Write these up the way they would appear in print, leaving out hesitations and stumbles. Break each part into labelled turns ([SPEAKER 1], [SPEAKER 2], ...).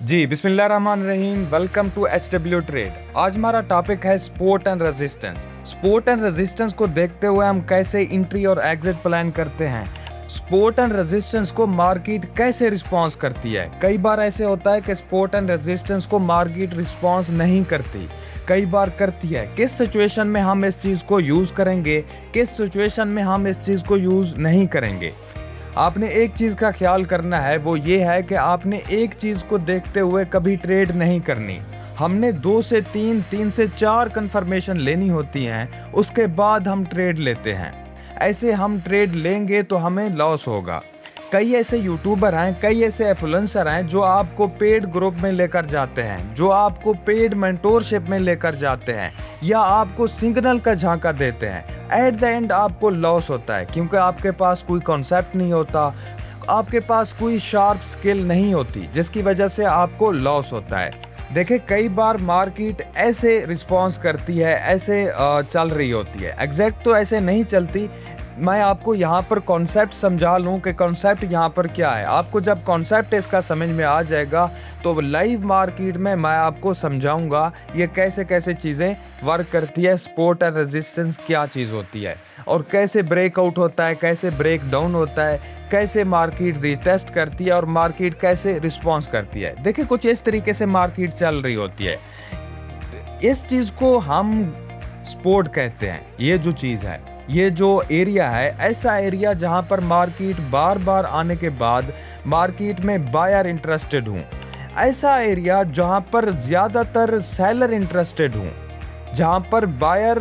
[SPEAKER 1] जी बिस्मिल्लाहिर्रहमानिर्रहीम। Welcome to HW trade. आज हमारा टॉपिक है support and resistance. Support and resistance को देखते हुए हम कैसे एंट्री और एग्जिट प्लान करते हैं। सपोर्ट एंड रेजिस्टेंस को मार्केट कैसे रिस्पॉन्स करती है। कई बार ऐसे होता है कि सपोर्ट एंड रेजिस्टेंस को मार्केट रिस्पॉन्स नहीं करती, कई बार करती है। किस सिचुएशन में हम इस चीज़ को यूज़ करेंगे, किस सिचुएशन में हम इस चीज़ को यूज़ नहीं करेंगे। आपने एक चीज़ का ख्याल करना है, वो ये है कि आपने एक चीज़ को देखते हुए कभी ट्रेड नहीं करनी। हमने 2 से 3, 3 से 4 कन्फर्मेशन लेनी होती हैं, उसके बाद हम ट्रेड लेते हैं। ऐसे हम ट्रेड लेंगे तो हमें लॉस होगा। कई ऐसे यूट्यूबर हैं, कई ऐसे इन्फ्लुएंसर हैं जो आपको पेड ग्रुप में लेकर जाते हैं, जो आपको पेड मेंटोरशिप में लेकर जाते हैं, या आपको सिग्नल का झांका देते हैं। एट द एंड आपको लॉस होता है, क्योंकि आपके पास कोई कॉन्सेप्ट नहीं होता, आपके पास कोई शार्प स्किल नहीं होती, जिसकी वजह से आपको लॉस होता है। देखिए, कई बार मार्केट ऐसे रिस्पॉन्स करती है, ऐसे चल रही होती है। एग्जैक्ट तो ऐसे नहीं चलती। मैं आपको यहाँ पर कॉन्सेप्ट समझा लूँ कि कॉन्सेप्ट यहाँ पर क्या है। आपको जब कॉन्सेप्ट इसका समझ में आ जाएगा तो लाइव मार्केट में मैं आपको समझाऊंगा ये कैसे कैसे चीज़ें वर्क करती है, सपोर्ट एंड रेजिस्टेंस क्या चीज़ होती है, और कैसे ब्रेकआउट होता है, कैसे ब्रेक डाउन होता है, कैसे मार्केट रिटेस्ट करती है और मार्केट कैसे रिस्पॉन्स करती है। देखिए, कुछ इस तरीके से मार्केट चल रही होती है। इस चीज़ को हम सपोर्ट कहते हैं। ये जो चीज़ है, ये जो एरिया है, ऐसा एरिया जहां पर मार्केट बार बार आने के बाद मार्केट में बायर इंटरेस्टेड हूं, ऐसा एरिया जहां पर ज़्यादातर सेलर इंटरेस्टेड हूं, जहां पर बायर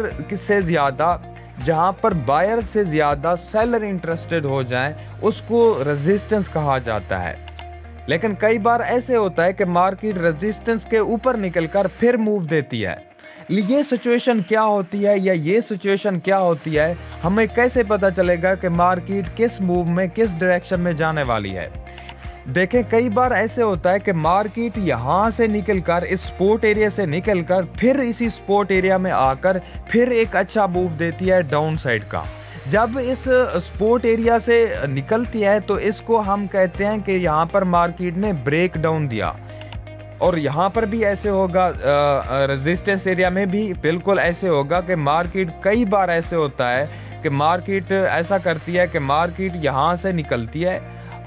[SPEAKER 1] से ज़्यादा सेलर इंटरेस्टेड हो जाएं, उसको रेजिस्टेंस कहा जाता है। लेकिन कई बार ऐसे होता है कि मार्केट रेजिस्टेंस के ऊपर निकलकर फिर मूव देती है। ये सिचुएशन क्या होती है, या ये सिचुएशन क्या होती है, हमें कैसे पता चलेगा कि मार्केट किस मूव में, किस डायरेक्शन में जाने वाली है। देखें, कई बार ऐसे होता है कि मार्केट यहाँ से निकलकर, इस सपोर्ट एरिया से निकलकर, फिर इसी सपोर्ट एरिया में आकर फिर एक अच्छा मूव देती है डाउन साइड का। जब इस सपोर्ट एरिया से निकलती है तो इसको हम कहते हैं कि यहाँ पर मार्केट ने ब्रेक डाउन दिया। और यहाँ पर भी ऐसे होगा, रेजिस्टेंस एरिया में भी बिल्कुल ऐसे होगा कि मार्केट, कई बार ऐसे होता है कि मार्केट ऐसा करती है कि मार्केट यहाँ से निकलती है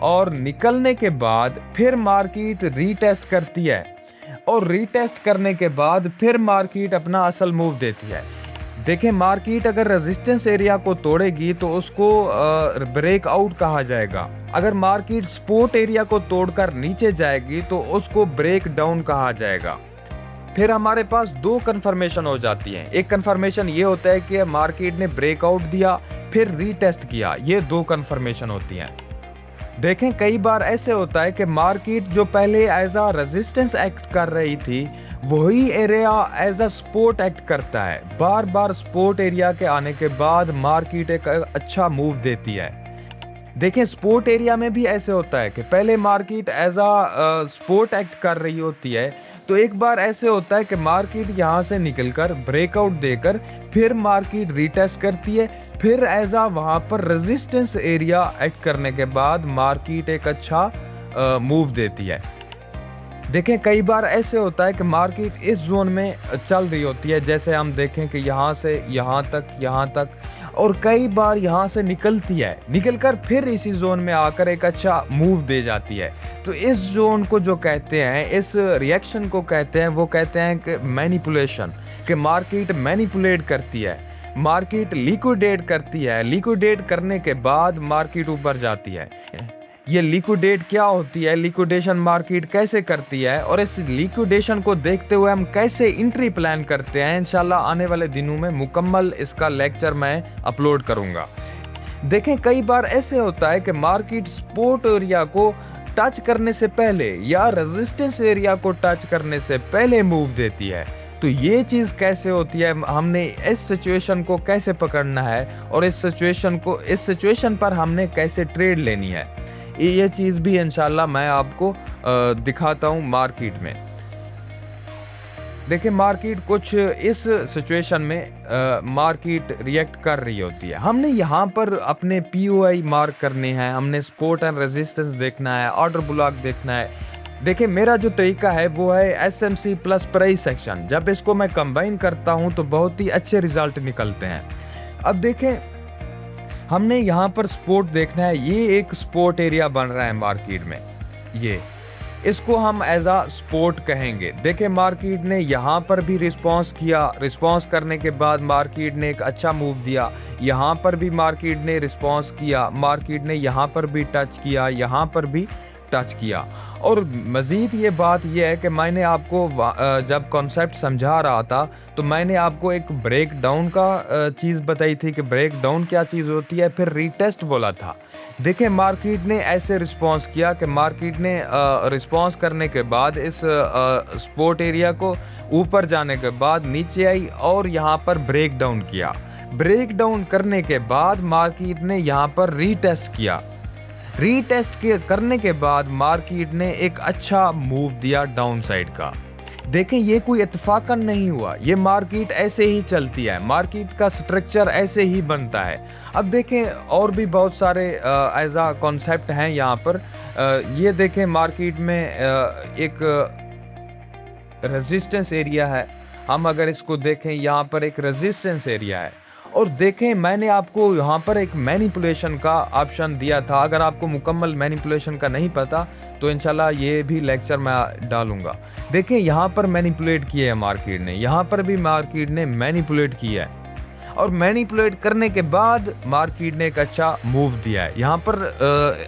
[SPEAKER 1] और निकलने के बाद फिर मार्केट रीटेस्ट करती है, और रीटेस्ट करने के बाद फिर मार्केट अपना असल मूव देती है। देखें, मार्केट अगर रेजिस्टेंस एरिया को तोड़ेगी तो उसको ब्रेकआउट कहा जाएगा। अगर मार्केट सपोर्ट एरिया को तोड़कर नीचे जाएगी तो उसको ब्रेक डाउन कहा जाएगा। फिर हमारे पास 2 कन्फर्मेशन हो जाती हैं। एक कन्फर्मेशन ये होता है कि मार्केट ने ब्रेकआउट दिया फिर रीटेस्ट किया, ये 2 कन्फर्मेशन होती हैं। देखें, कई बार ऐसे होता है कि मार्केट जो पहले एज अ रेजिस्टेंस एक्ट कर रही थी, वही area as a support act करता है। बार बार सपोर्ट एरिया के आने के बाद मार्केट एक अच्छा मूव देती है। देखें, सपोर्ट एरिया में भी ऐसे होता है कि पहले market as a support act कर रही होती है, तो एक बार ऐसे होता है कि मार्केट यहाँ से निकलकर ब्रेकआउट देकर फिर मार्केट रीटेस्ट करती है, फिर एज अ वहाँ पर रेजिस्टेंस एरिया एक्ट करने के बाद मार्केट एक अच्छा मूव देती है। देखें, कई बार ऐसे होता है कि मार्केट इस जोन में चल रही होती है, जैसे हम देखें कि यहाँ से यहाँ तक, और कई बार यहाँ से निकलती है, निकलकर फिर इसी जोन में आकर एक अच्छा मूव दे जाती है। तो इस जोन को जो कहते हैं, इस रिएक्शन को कहते हैं, वो कहते हैं कि मैनिपुलेशन, कि मार्केट मैनिपुलेट करती है, मार्केट लिक्विडेट करती है। लिक्विडेट करने के बाद मार्केट ऊपर जाती है। ये लिक्विडेट क्या होती है, लिक्विडेशन मार्केट कैसे करती है, और इस लिक्विडेशन को देखते हुए हम कैसे एंट्री प्लान करते हैं, इंशाल्लाह आने वाले दिनों में मुकम्मल इसका लेक्चर मैं अपलोड करूंगा। देखें, कई बार ऐसे होता है कि मार्केट सपोर्ट एरिया को टच करने से पहले या रेजिस्टेंस एरिया को टच करने से पहले मूव देती है। तो ये चीज़ कैसे होती है, हमने इस सिचुएशन को कैसे पकड़ना है, और इस सिचुएशन पर हमने कैसे ट्रेड लेनी है, ये चीज़ भी इंशाल्लाह मैं आपको दिखाता हूँ मार्केट में। देखिए, मार्केट कुछ इस सिचुएशन में मार्केट रिएक्ट कर रही होती है। हमने यहाँ पर अपने POI मार्क करने हैं, हमने सपोर्ट एंड रेजिस्टेंस देखना है, ऑर्डर ब्लॉक देखना है। देखिए मेरा जो तरीका है वो है एसएमसी प्लस प्राइस सेक्शन। जब इसको मैं कंबाइन करता हूं तो बहुत ही अच्छे रिजल्ट निकलते हैं। अब देखें, हमने यहाँ पर स्पोर्ट देखना है। ये एक स्पोर्ट एरिया बन रहा है मार्केट में, ये इसको हम एज आ स्पोर्ट कहेंगे। देखें मार्केट ने यहाँ पर भी रिस्पॉन्स किया, रिस्पॉन्स करने के बाद मार्केट ने एक अच्छा मूव दिया। यहाँ पर भी मार्केट ने रिस्पॉन्स किया, मार्केट ने यहाँ पर भी टच किया, यहाँ पर भी टच किया। और मज़ीद ये बात यह है कि मैंने आपको जब कॉन्सेप्ट समझा रहा था तो मैंने आपको एक ब्रेक डाउन का चीज़ बताई थी कि ब्रेक डाउन क्या चीज़ होती है, फिर रीटेस्ट बोला था। देखें मार्केट ने ऐसे रिस्पॉन्स किया कि मार्केट ने रिस्पॉन्स करने के बाद इस सपोर्ट एरिया को ऊपर जाने के बाद नीचे आई और यहाँ पर ब्रेक डाउन किया। ब्रेक डाउन करने के बाद मार्केट ने यहाँ पर रीटेस्ट किया। रीटेस्ट करने के बाद मार्केट ने एक अच्छा मूव दिया डाउन साइड का। देखें ये कोई इत्तेफाकन नहीं हुआ, ये मार्केट ऐसे ही चलती है, मार्केट का स्ट्रक्चर ऐसे ही बनता है। अब देखें और भी बहुत सारे एज आ कॉन्सेप्ट हैं यहाँ पर। ये देखें मार्केट में एक रेजिस्टेंस एरिया है। हम अगर इसको देखें यहाँ पर एक रेजिस्टेंस एरिया है। और देखें मैंने आपको यहाँ पर एक मैनिपुलेशन का ऑप्शन दिया था। अगर आपको मुकम्मल मैनिपुलेशन का नहीं पता तो इंशाल्लाह ये भी लेक्चर मैं डालूंगा। देखें यहाँ पर मैनिपुलेट किया है मार्केट ने, यहाँ पर भी मार्केट ने मैनिपुलेट किया है और मैनिपुलेट करने के बाद मार्केट ने एक अच्छा मूव दिया है। यहाँ पर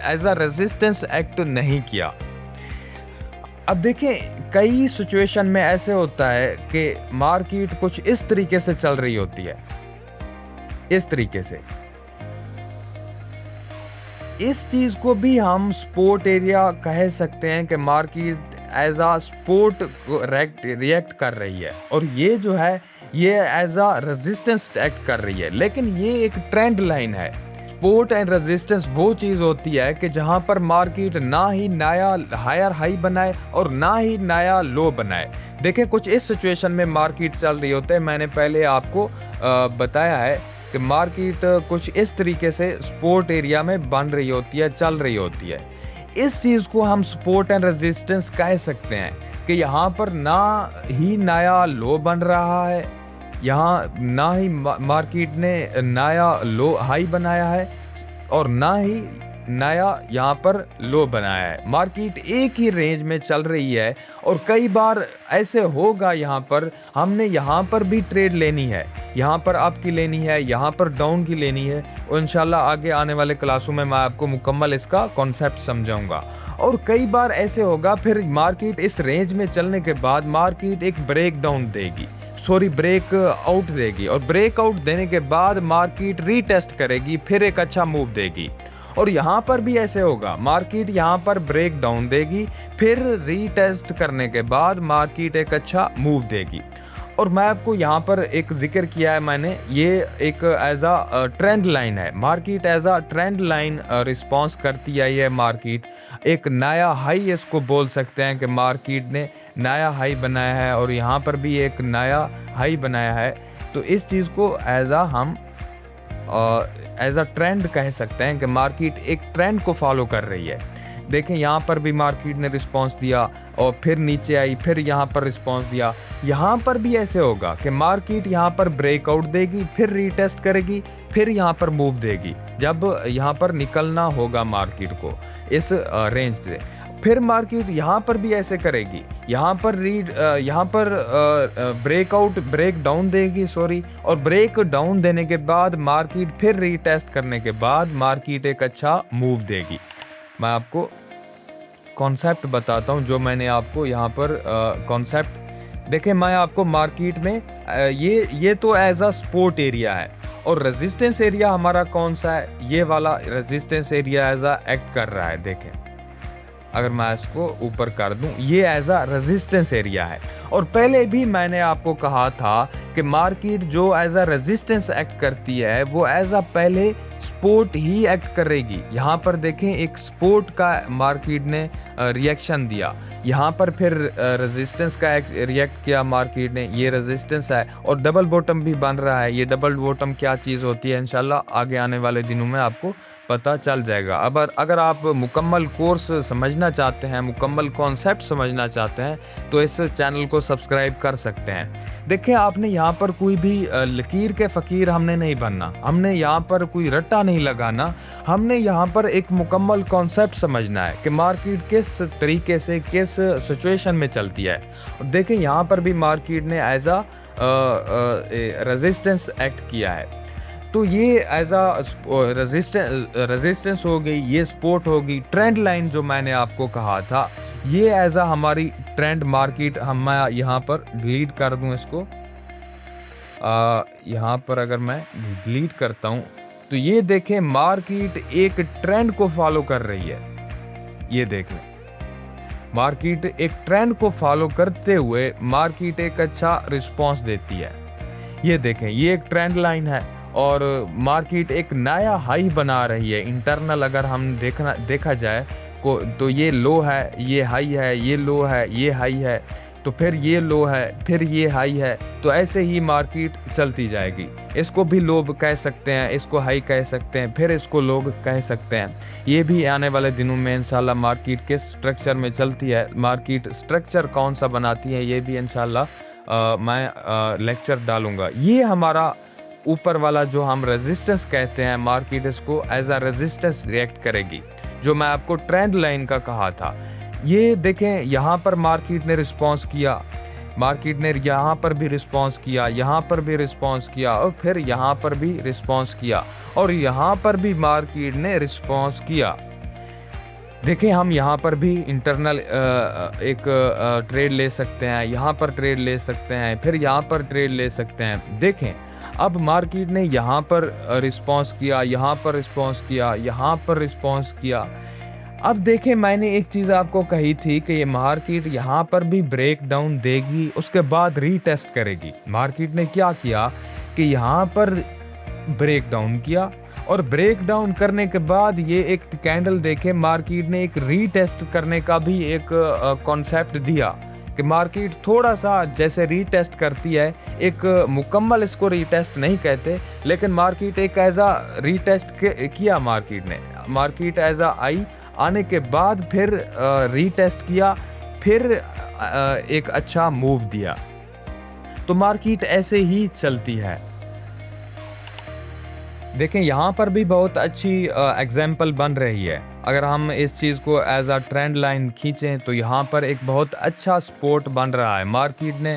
[SPEAKER 1] एज अ रेजिस्टेंस एक्ट नहीं किया। अब देखें कई सिचुएशन में ऐसे होता है कि मार्केट कुछ इस तरीके से चल रही होती है, इस तरीके से। इस चीज को भी हम सपोर्ट एरिया कह सकते हैं कि मार्केट एज आ सपोर्ट रिएक्ट कर रही है और ये जो है ये एज आ रेजिस्टेंस एक्ट कर रही है। लेकिन ये एक ट्रेंड लाइन है। सपोर्ट एंड रेजिस्टेंस वो चीज होती है कि जहां पर मार्केट ना ही नया हायर हाई बनाए और ना ही नया लो बनाए। देखें कुछ इस सिचुएशन में मार्केट चल रही होती है। मैंने पहले आपको बताया है कि मार्केट कुछ इस तरीके से सपोर्ट एरिया में बन रही होती है, चल रही होती है। इस चीज़ को हम सपोर्ट एंड रेजिस्टेंस कह सकते हैं कि यहाँ पर ना ही नया लो बन रहा है, यहाँ ना ही मार्केट ने नया लो हाई बनाया है और ना ही नया यहाँ पर लो बनाया है। मार्केट एक ही रेंज में चल रही है और कई बार ऐसे होगा यहाँ पर हमने यहाँ पर भी ट्रेड लेनी है, यहाँ पर अप की लेनी है, यहाँ पर डाउन की लेनी है। और इंशाल्लाह आगे आने वाले क्लासों में मैं आपको मुकम्मल इसका कॉन्सेप्ट समझाऊंगा। और कई बार ऐसे होगा फिर मार्केट इस रेंज में चलने के बाद मार्केट एक ब्रेक डाउन देगी, ब्रेक आउट देगी और ब्रेक आउट देने के बाद मार्केट रीटेस्ट करेगी, फिर एक अच्छा मूव देगी। और यहाँ पर भी ऐसे होगा, मार्केट यहाँ पर ब्रेक डाउन देगी, फिर रीटेस्ट करने के बाद मार्केट एक अच्छा मूव देगी। और मैं आपको यहाँ पर एक जिक्र किया है मैंने, ये एक एज आ ट्रेंड लाइन है। मार्केट एज आ ट्रेंड लाइन रिस्पॉन्स करती आई है। मार्केट एक नया हाई इसको बोल सकते हैं कि मार्केट ने नया हाई बनाया है और यहाँ पर भी एक नया हाई बनाया है। तो इस चीज़ को एज आ हम एज अ ट्रेंड कह सकते हैं कि मार्केट एक ट्रेंड को फॉलो कर रही है। देखें यहाँ पर भी मार्केट ने रिस्पांस दिया और फिर नीचे आई, फिर यहाँ पर रिस्पांस दिया। यहाँ पर भी ऐसे होगा कि मार्केट यहाँ पर ब्रेकआउट देगी, फिर रीटेस्ट करेगी, फिर यहाँ पर मूव देगी जब यहाँ पर निकलना होगा मार्केट को इस रेंज से। फिर मार्केट यहाँ पर भी ऐसे करेगी, यहाँ पर ब्रेक डाउन देगी और ब्रेक डाउन देने के बाद मार्केट फिर रीटेस्ट करने के बाद मार्केट एक अच्छा मूव देगी। मैं आपको कॉन्सेप्ट बताता हूँ जो मैंने आपको यहाँ पर कॉन्सेप्ट देखें। मैं आपको मार्केट में ये तो एज अ सपोर्ट एरिया है और रेजिस्टेंस एरिया हमारा कौन सा है, ये वाला resistance area as a act कर रहा है। देखें अगर मैं इसको ऊपर कर दूं, ये एज अ रेजिस्टेंस एरिया है। और पहले भी मैंने आपको कहा था कि मार्केट जो एज अ रेजिस्टेंस एक्ट करती है वो एज अ पहले सपोर्ट ही एक्ट करेगी। यहाँ पर देखें एक सपोर्ट का मार्केट ने रिएक्शन दिया, यहाँ पर फिर रेजिस्टेंस का रिएक्ट किया मार्केट ने, ये रेजिस्टेंस है और डबल बॉटम भी बन रहा है। ये डबल बॉटम क्या चीज़ होती है इंशाल्लाह आगे आने वाले दिनों में आपको पता चल जाएगा। अब अगर आप मुकम्मल कोर्स समझना चाहते हैं, मुकम्मल कॉन्सेप्ट समझना चाहते हैं, तो इस चैनल को सब्सक्राइब कर सकते हैं। देखिए, आपने यहाँ पर कोई भी लकीर के फ़कीर हमने नहीं बनना, हमने यहाँ पर कोई रट्टा नहीं लगाना, हमने यहाँ पर एक मुकम्मल कॉन्सेप्ट समझना है कि मार्केट किस तरीके से, किस सिचुएशन में चलती है। और देखिए, यहाँ पर भी मार्केट ने एज आ रेजिस्टेंस एक्ट किया है, तो ये एज आ रेजिस्टेंस हो गई, ये सपोर्ट होगी। ट्रेंड लाइन जो मैंने आपको कहा था, ये एज आ हमारी ट्रेंड मार्केट, हम यहाँ पर डिलीट कर दूं इसको, यहाँ पर अगर मैं डिलीट करता हूँ तो ये देखें मार्केट एक ट्रेंड को फॉलो कर रही है। ये देख लें, मार्केट एक ट्रेंड को फॉलो करते हुए मार्केट एक अच्छा रिस्पॉन्स देती है। ये देखें, ये एक ट्रेंड लाइन है और मार्केट एक नया हाई बना रही है। इंटरनल अगर हम देखा जाए तो ये लो है, ये हाई है, ये लो है, ये हाई है, तो फिर ये लो है, फिर ये हाई है, तो ऐसे ही मार्केट चलती जाएगी। इसको भी लो कह सकते हैं, इसको हाई कह सकते हैं, फिर इसको लो कह सकते हैं। ये भी आने वाले दिनों में इंशाल्लाह मार्केट किस स्ट्रक्चर में चलती है, मार्केट स्ट्रक्चर कौन सा बनाती है, ये भी इंशाल्लाह मैं लेक्चर डालूंगा। ये हमारा ऊपर वाला जो हम रेजिस्टेंस कहते हैं, मार्केट इसको एज अ रेजिस्टेंस रिएक्ट करेगी, जो मैं आपको ट्रेंड लाइन का कहा था। ये देखें, यहाँ पर मार्केट ने रिस्पॉन्स किया, मार्केट ने यहाँ पर भी रिस्पॉन्स किया, यहाँ पर भी रिस्पॉन्स किया, और फिर यहाँ पर भी रिस्पॉन्स किया, और यहाँ पर भी मार्केट ने रिस्पॉन्स किया। देखें, हम यहाँ पर भी इंटरनल एक ट्रेड ले सकते हैं, यहाँ पर ट्रेड ले सकते हैं, फिर यहाँ पर ट्रेड ले सकते हैं। देखें, अब मार्केट ने यहाँ पर रिस्पॉन्स किया, यहाँ पर रिस्पॉन्स किया, यहाँ पर रिस्पॉन्स किया। अब देखें, मैंने एक चीज़ आपको कही थी कि ये मार्केट यहाँ पर भी ब्रेक डाउन देगी, उसके बाद रीटेस्ट करेगी। मार्केट ने क्या किया कि यहाँ पर ब्रेक डाउन किया, और ब्रेक डाउन करने के बाद ये एक कैंडल देखे, मार्केट ने एक रीटेस्ट करने का भी एक कॉन्सेप्ट दिया कि मार्केट थोड़ा सा जैसे रीटेस्ट करती है, एक मुकम्मल इसको रीटेस्ट नहीं कहते, लेकिन मार्केट एक एज आ रीटेस्ट किया। मार्केट एज आ आई, आने के बाद फिर रीटेस्ट किया, फिर एक अच्छा मूव दिया। तो मार्केट ऐसे ही चलती है। देखें, यहाँ पर भी बहुत अच्छी एग्जाम्पल बन रही है। अगर हम इस चीज़ को एज अ ट्रेंड लाइन खींचें तो यहाँ पर एक बहुत अच्छा सपोर्ट बन रहा है। मार्केट ने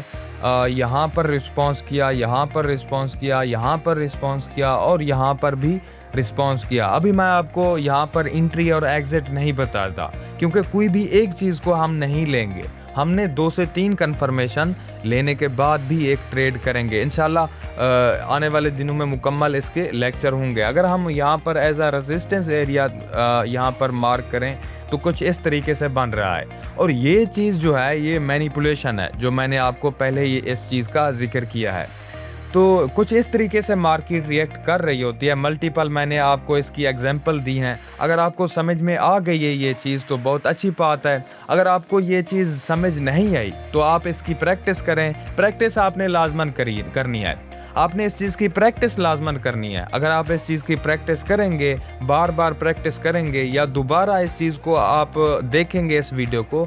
[SPEAKER 1] यहाँ पर रिस्पॉन्स किया, यहाँ पर रिस्पॉन्स किया, यहाँ पर रिस्पॉन्स किया, और यहाँ पर भी रिस्पॉन्स किया। अभी मैं आपको यहाँ पर एंट्री और एग्जिट नहीं बताता, क्योंकि कोई भी एक चीज़ को हम नहीं लेंगे, हमने 2 से 3 कन्फर्मेशन लेने के बाद भी एक ट्रेड करेंगे। इंशाल्लाह आने वाले दिनों में मुकम्मल इसके लेक्चर होंगे। अगर हम यहाँ पर एज अ रेजिस्टेंस एरिया यहाँ पर मार्क करें तो कुछ इस तरीके से बन रहा है, और ये चीज़ जो है ये मैनिपुलेशन है, जो मैंने आपको पहले ये इस चीज़ का जिक्र किया है। तो कुछ इस तरीके से मार्केट रिएक्ट कर रही होती है। मल्टीपल मैंने आपको इसकी एग्जांपल दी हैं। अगर आपको समझ में आ गई है ये चीज़ तो बहुत अच्छी बात है। अगर आपको ये चीज़ समझ नहीं आई तो आप इसकी प्रैक्टिस करें। प्रैक्टिस आपने लाजमन करनी है, आपने इस चीज़ की प्रैक्टिस लाजमन करनी है। अगर आप इस चीज़ की प्रैक्टिस करेंगे, बार बार प्रैक्टिस करेंगे, या दोबारा इस चीज़ को आप देखेंगे इस वीडियो को,